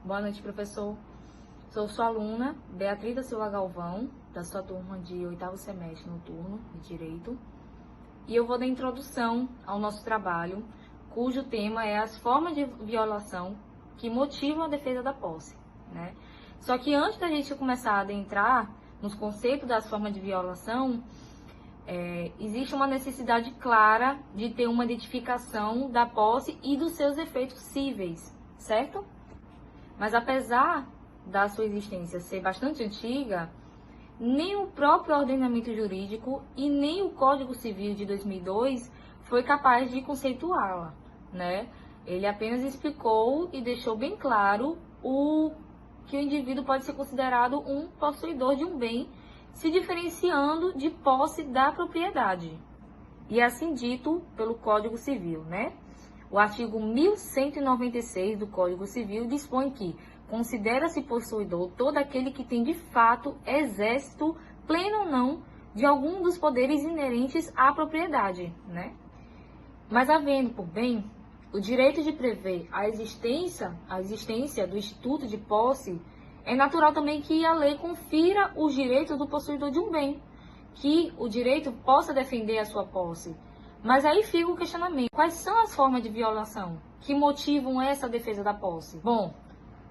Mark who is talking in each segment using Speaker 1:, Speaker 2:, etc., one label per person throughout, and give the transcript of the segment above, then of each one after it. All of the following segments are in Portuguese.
Speaker 1: Boa noite, professor. Sou sua aluna, Beatriz da Silva Galvão, da sua turma de 8º semestre noturno de Direito. E eu vou dar introdução ao nosso trabalho, cujo tema é as formas de violação que motivam a defesa da posse, né? Só que antes da gente começar a adentrar nos conceitos das formas de violação, existe uma necessidade clara de ter uma identificação da posse e dos seus efeitos cíveis, certo? Mas apesar da sua existência ser bastante antiga, nem o próprio ordenamento jurídico e nem o Código Civil de 2002 foi capaz de conceituá-la, né? Ele apenas explicou e deixou bem claro que o indivíduo pode ser considerado um possuidor de um bem, se diferenciando de posse da propriedade. E é assim dito pelo Código Civil, né? O artigo 1196 do Código Civil dispõe que considera-se possuidor todo aquele que tem de fato exército, pleno ou não, de algum dos poderes inerentes à propriedade, né? Mas havendo, por bem, o direito de prever a existência do instituto de posse, é natural também que a lei confira os direitos do possuidor de um bem, que o direito possa defender a sua posse. Mas aí fica o questionamento: quais são as formas de violação que motivam essa defesa da posse? Bom,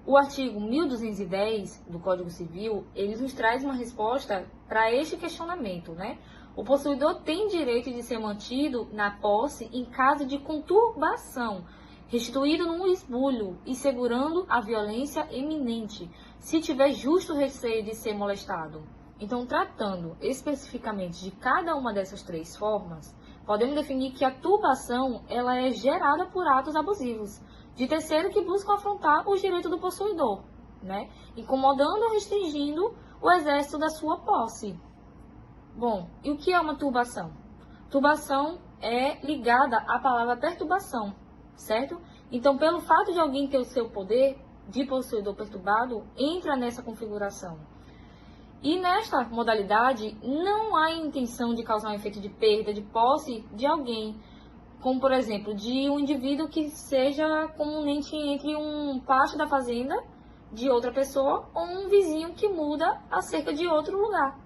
Speaker 1: o artigo 1210 do Código Civil, ele nos traz uma resposta para este questionamento, né? O possuidor tem direito de ser mantido na posse em caso de conturbação, restituído num esbulho e segurando a violência eminente, se tiver justo receio de ser molestado. Então, tratando especificamente de cada uma dessas três formas, podemos definir que a turbação ela é gerada por atos abusivos de terceiro que buscam afrontar os direitos do possuidor, né? Incomodando ou restringindo o exercício da sua posse. Bom, e o que é uma turbação? Turbação é ligada à palavra perturbação, certo? Então, pelo fato de alguém ter o seu poder de possuidor perturbado, entra nessa configuração. E nesta modalidade, não há intenção de causar um efeito de perda de posse de alguém, como, por exemplo, de um indivíduo que seja comumente entre um pátio da fazenda de outra pessoa ou um vizinho que muda acerca de outro lugar.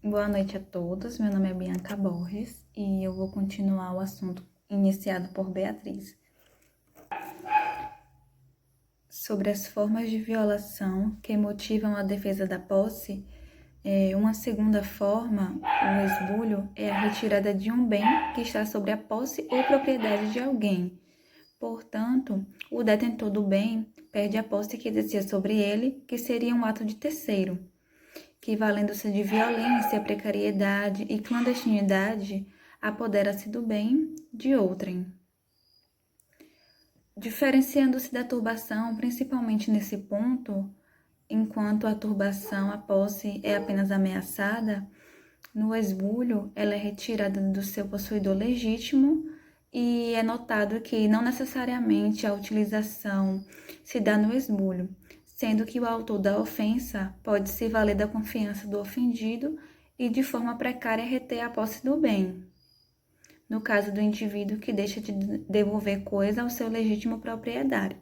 Speaker 2: Boa noite a todos, meu nome é Bianca Borges e eu vou continuar o assunto iniciado por Beatriz. Sobre as formas de violação que motivam a defesa da posse, uma segunda forma, o esbulho, é a retirada de um bem que está sobre a posse ou propriedade de alguém. Portanto, o detentor do bem perde a posse que exercia sobre ele, que seria um ato de terceiro, que, valendo-se de violência, precariedade e clandestinidade, apodera-se do bem de outrem. Diferenciando-se da turbação, principalmente nesse ponto, enquanto a turbação, a posse, é apenas ameaçada, no esbulho ela é retirada do seu possuidor legítimo e é notado que não necessariamente a utilização se dá no esbulho, sendo que o autor da ofensa pode se valer da confiança do ofendido e de forma precária reter a posse do bem, no caso do indivíduo que deixa de devolver coisa ao seu legítimo proprietário.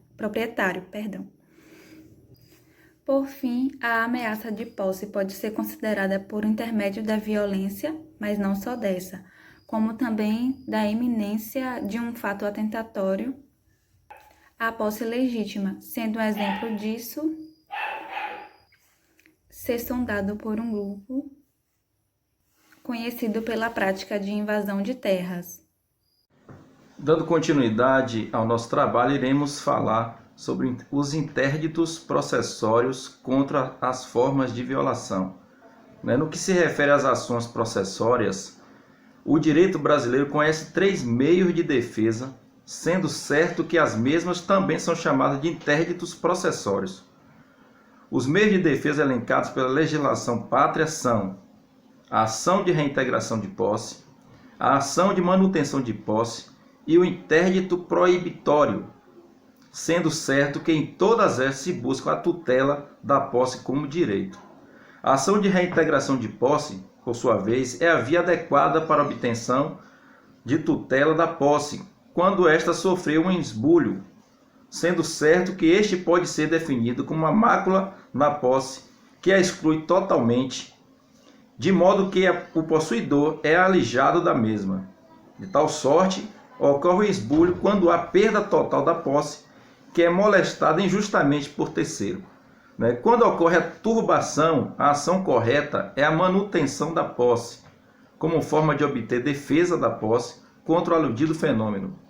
Speaker 2: Por fim, a ameaça de posse pode ser considerada por intermédio da violência, mas não só dessa, como também da iminência de um fato atentatório à posse legítima, sendo um exemplo disso ser sondado por um grupo conhecido pela prática de invasão de terras.
Speaker 3: Dando continuidade ao nosso trabalho, iremos falar sobre os interditos processórios contra as formas de violação. No que se refere às ações processórias, o direito brasileiro conhece 3 meios de defesa, sendo certo que as mesmas também são chamadas de interditos processórios. Os meios de defesa elencados pela legislação pátria são a ação de reintegração de posse, a ação de manutenção de posse e o interdito proibitório, sendo certo que em todas essas se busca a tutela da posse como direito. A ação de reintegração de posse, por sua vez, é a via adequada para a obtenção de tutela da posse, quando esta sofreu um esbulho, sendo certo que este pode ser definido como uma mácula na posse que a exclui totalmente, de modo que o possuidor é alijado da mesma. De tal sorte, ocorre o esbulho quando há perda total da posse, que é molestada injustamente por terceiro. Quando ocorre a turbação, a ação correta é a manutenção da posse, como forma de obter defesa da posse contra o aludido fenômeno.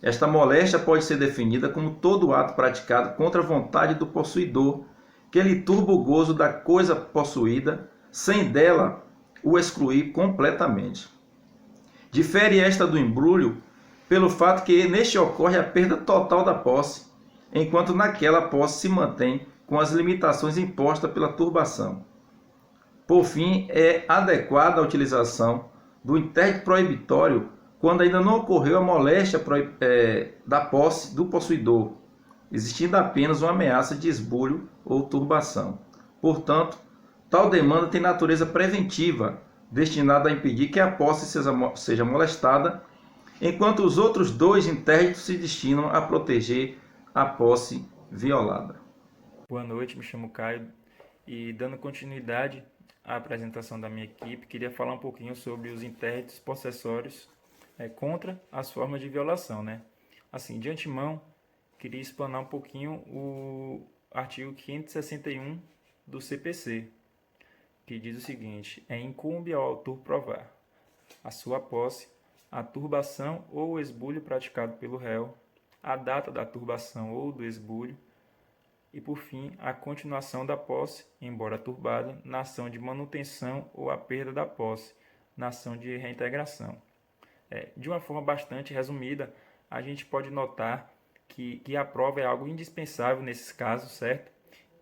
Speaker 3: Esta moléstia pode ser definida como todo ato praticado contra a vontade do possuidor, que lhe turba o gozo da coisa possuída, sem dela o excluir completamente. Difere esta do embrulho pelo fato que neste ocorre a perda total da posse, enquanto naquela a posse se mantém com as limitações impostas pela turbação. Por fim, é adequada a utilização do interdito proibitório quando ainda não ocorreu a moléstia da posse do possuidor, existindo apenas uma ameaça de esbulho ou turbação. Portanto, tal demanda tem natureza preventiva, destinada a impedir que a posse seja molestada, enquanto os outros dois interditos se destinam a proteger a posse violada.
Speaker 4: Boa noite, me chamo Caio e dando continuidade à apresentação da minha equipe, queria falar um pouquinho sobre os interditos possessórios contra as formas de violação, Assim, de antemão, queria explanar um pouquinho o artigo 561 do CPC, que diz o seguinte: incumbe ao autor provar a sua posse, a turbação ou o esbulho praticado pelo réu, a data da turbação ou do esbulho, e, por fim, a continuação da posse, embora turbada, na ação de manutenção ou a perda da posse, na ação de reintegração. De uma forma bastante resumida, a gente pode notar que a prova é algo indispensável nesses casos, certo?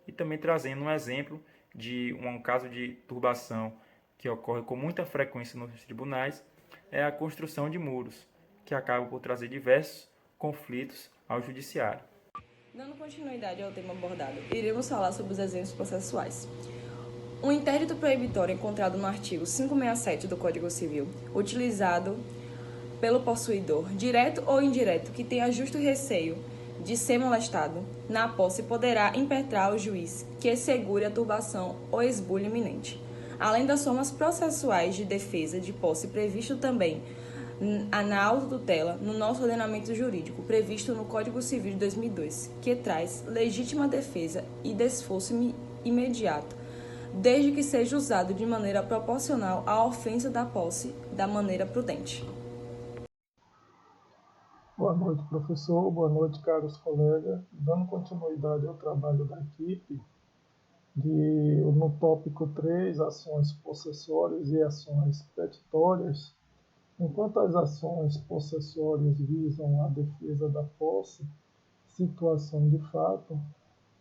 Speaker 4: E também trazendo um exemplo de um caso de turbação que ocorre com muita frequência nos tribunais, é a construção de muros, que acaba por trazer diversos conflitos ao judiciário.
Speaker 5: Dando continuidade ao tema abordado, iremos falar sobre os exemplos processuais. Um interdito proibitório encontrado no artigo 567 do Código Civil, utilizado pelo possuidor, direto ou indireto, que tenha justo receio de ser molestado na posse, poderá impetrar ao juiz que assegure a turbação ou esbulho iminente. Além das formas processuais de defesa de posse previsto também na autotutela no nosso ordenamento jurídico, previsto no Código Civil de 2002, que traz legítima defesa e desforço imediato, desde que seja usado de maneira proporcional à ofensa da posse da maneira prudente.
Speaker 6: Boa noite, professor. Boa noite, caros colegas. Dando continuidade ao trabalho da equipe, no tópico 3, ações possessórias e ações petitórias. Enquanto as ações possessórias visam a defesa da posse, situação de fato,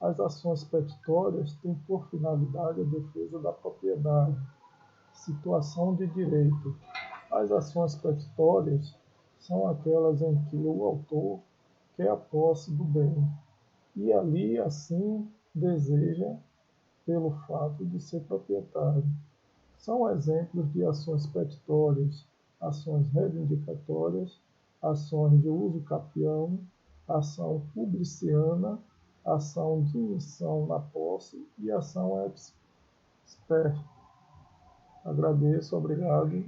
Speaker 6: as ações petitórias têm por finalidade a defesa da propriedade, situação de direito. As ações petitórias são aquelas em que o autor quer a posse do bem e ali, assim, deseja pelo fato de ser proprietário. São exemplos de ações petitórias: ações reivindicatórias, ações de uso capião, ação publiciana, ação de missão na posse e ação ex per. Agradeço, obrigado.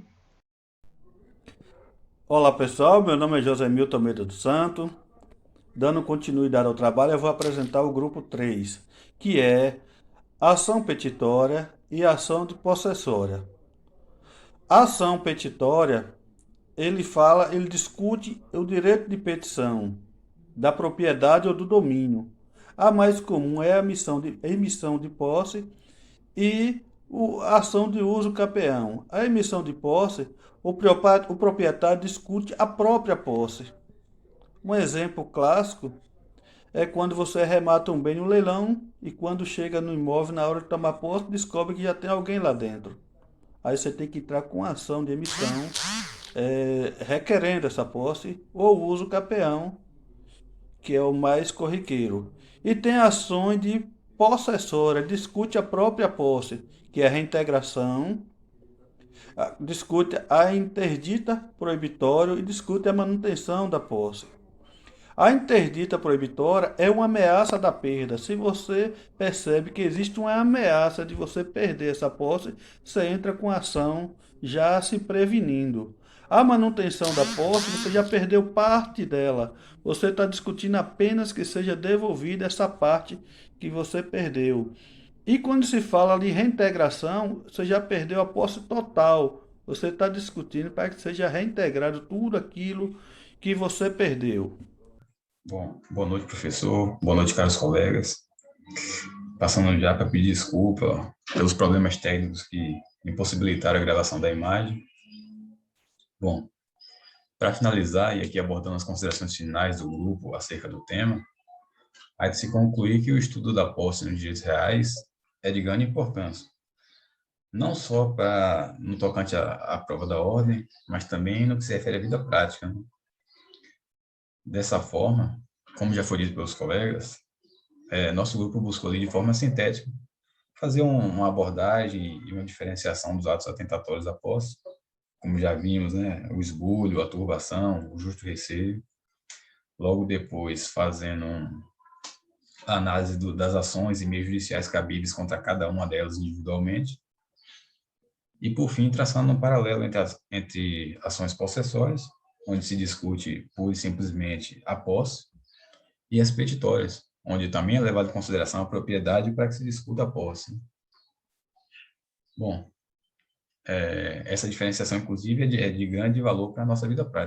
Speaker 7: Olá pessoal, meu nome é José Milton Almeida dos Santos. Dando continuidade ao trabalho, eu vou apresentar o grupo 3, que é ação petitória e ação de possessória. A ação petitória, ele discute o direito de petição da propriedade ou do domínio. A mais comum é a emissão de posse e a ação de uso capião. A emissão de posse, o proprietário discute a própria posse. Um exemplo clássico é quando você remata um bem no leilão e quando chega no imóvel, na hora de tomar posse, descobre que já tem alguém lá dentro. Aí você tem que entrar com a ação de emissão requerendo essa posse ou uso capião, que é o mais corriqueiro. E tem ações de possessória, discute a própria posse, que é a reintegração, discute a interdita proibitório e discute a manutenção da posse. A interdita proibitória é uma ameaça da perda. Se você percebe que existe uma ameaça de você perder essa posse, você entra com ação já se prevenindo. A manutenção da posse, você já perdeu parte dela. Você está discutindo apenas que seja devolvida essa parte que você perdeu. E quando se fala de reintegração, você já perdeu a posse total. Você está discutindo para que seja reintegrado tudo aquilo que você perdeu.
Speaker 8: Bom, boa noite, professor. Boa noite, caros colegas. Passando já para pedir desculpa pelos problemas técnicos que impossibilitaram a gravação da imagem. Bom, para finalizar, e aqui abordando as considerações finais do grupo acerca do tema, há de se concluir que o estudo da posse nos direitos reais é de grande importância, não só no tocante à prova da ordem, mas também no que se refere à vida prática, né? Dessa forma, como já foi dito pelos colegas, nosso grupo buscou ali de forma sintética fazer uma abordagem e uma diferenciação dos atos atentatórios da posse, como já vimos, né, o esbulho, a turbação, o justo receio, logo depois fazendo a análise das ações e meios judiciais cabíveis contra cada uma delas individualmente, e por fim traçando um paralelo entre ações possessórias, onde se discute pura e simplesmente a posse, e as petitórias, onde também é levado em consideração a propriedade para que se discuta a posse. Bom, essa diferenciação, inclusive, é de grande valor para a nossa vida prática.